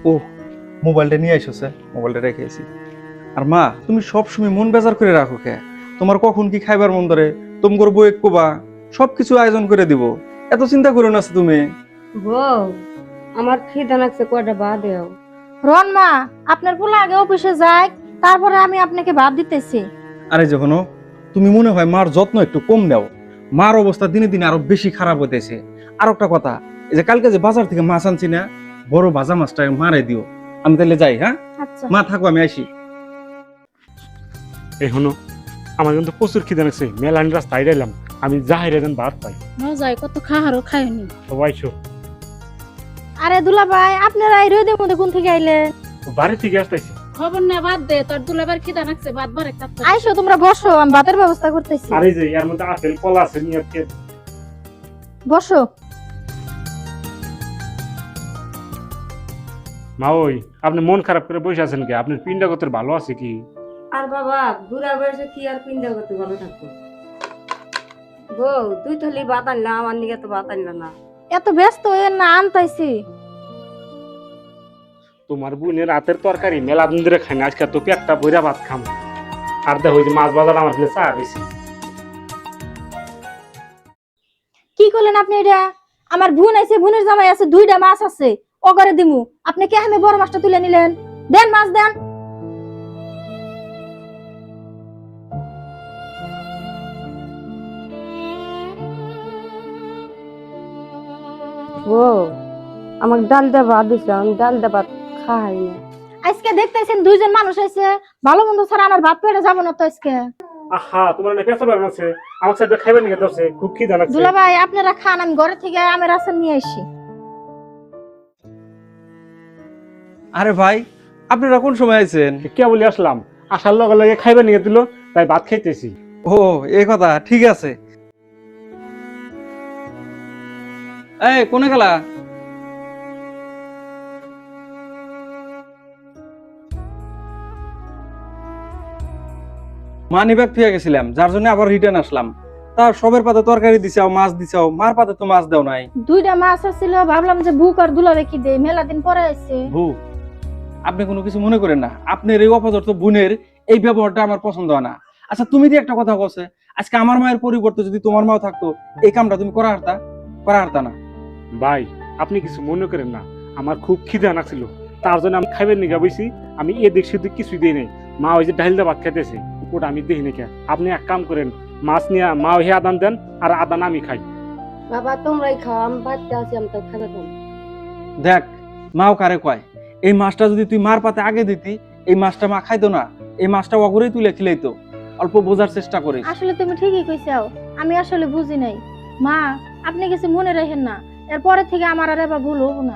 ও মোবাইলটা নিয়ে আইসো, মোবাইলটা রেখে এসি। আর মা, তুমি সবসময় মন বেজার করে রাখো কে? তোমার কখন কি খাইবার মন ধরে তোমার বউ কোবা সবকিছু আয়োজন করে দিব, এত চিন্তা করো না তুমি। বউ, আমার খিদা লাগছে, কয়টা ভাত দাও। রন মা, আপনার পোলা আগে অফিসে যায়, তারপরে আমি আপনাকে ভাত দিতেছি। আরে যখন তুমি মনে হয় মার যত্ন একটু কম নাও, মার অবস্থা দিনে দিনে আরো বেশি খারাপ হইতেছে। আর একটা কথা, এই যে কালকে যে বাজার থেকে মাছ আনছি না, বড় ভাজা মাছটা মারে দিও। আমি তাহলে যাই। হ্যাঁ আচ্ছা। মা, থাকো, আমি আসি। এই হনো, আমার কিন্তু প্রচুর খিদে লাগছে, মেলান রাস্তায় এলাম, আমি যাই রেন ভাত পাই। মজাই কত খাহারও খায়নি। সবাই আরে দুলা ভাই, আপনারা এই রোদের মধ্যে কোন থেকে আইলে? বাড়ি থেকে আসতেছি। খবর না, বাদ দে, তোর দুলাবার খিদা লাগছে, ভাত ভরে খাচ্ছে। আইসো, তোমরা বসো, আমি ভাতের ব্যবস্থা করতেছি। আরে যে এর মধ্যে আপেল কলা আছে নিয়ে বসো। মা, ওই আপনি মন খারাপ করে বসে আছেন কি? আপনার পিন্ডা কত ভালো আছে কি? আর বাবা, বুড়া বয়সে কি আর পিন্ডা করতে ভালো থাকবো? বউ, তুই থালি ভাত আনলা, আমার নিকে তো ভাত আনলা না। এত ব্যস্ত হয়ে না, আনতাইছি। তোমার বোনের রাতের তরকারি মেলা দিন ধরে খাই না, আজকে তো পেটটা ভরা ভাত খাম। আর দেখো যে মাছ বাজার আমার কাছে চা বেশি। কি করলেন আপনি এটা? আমার বোন আছে, বোনের জামাই আছে, দুইটা মাছ আছে, ও করে দিমু। আপনি কে আমি বড় মাছটা তুলে নিলেন? দেন মাছ দেন। বউ, আমার ডাল দা ভাত দিছে, আমি ডাল দা ভাত খাই না। আজকে দেখতেছেন দুইজন মানুষ আছে, ভালো মন্দ ছাড়া আমার ভাত পেটে যাবো না তো আজকে। আহা, তোমার না পেছার বাগান আছে, আমার সাথে খাইবেন নিয়ে দরছে, খুব খিদা লাগছে। দুলা ভাই, আপনারা খান, আমি ঘরে থেকে আমের আচার নিয়ে আসি। আরে ভাই, আপনারা কোন সময় আইছেন? কে বলি আসলাম, আসার লগে লগে খাইবেন নিয়ে দিল, তাই ভাত খাইতেছি। ও, এই কথা, ঠিক আছে। এই কোনে গেলা? মানি ব্যাগ থুয়ে গেছিলাম, যার জন্য আবার রিটার্ন আসলাম। তার সবের পাতে তরকারি দিছাও, মাছ দিছাও, মার পাতে তো মাছ দাও নাই। দুইটা মাছ আছিল, ভাবলাম যে বুক আর দুলা রেখে দেই, মেলা দিন পরে আইছে। ভু, আপনি কোনো কিছু মনে করেন না, আপনার এই অপদার্থ বোনের এই ব্যবহারটা আমার পছন্দ হয় না। আচ্ছা, তুমি যে একটা কথা বলছে, আজকে আমার মায়ের পরিবর্তে যদি তোমার মাও থাকতো, এই কামটা তুমি করা হারতা না। ভাই, আপনি কিছু মনে করেন না, আমার খুব খিদা লাগছিল, তার জন্য আমি খাইবেন নিয়ে বইছি। আমি এদিক সেদিক কিছুই দিই নাই। মা ওই যে ডাইলদা ভাত খাইতেছে, ওটা আমি দেখি নাকি। আপনি এক কাম করেন, মাছ নিয়ে মা ওই আদান দেন, আর আদান আমি খাই। বাবা, তোমরাই খাও, আমি ভাতটা আছি, আমি তো খাবে কম। দেখ, মাও কারে কয়, এই মাছটা যদি তুই মার পাতে আগে দিতি, এই মাছটা মা খাইতো না, এই মাছটা অগরেই তুলে খিলাইতো। অল্প বোঝার চেষ্টা করিস। আসলে তুমি ঠিকই কইছাও, আমি আসলে বুঝি নাই। মা, আপনি কিছু মনে রাখেন না, এরপরে থেকে আমার আর এবার ভুল হবো না।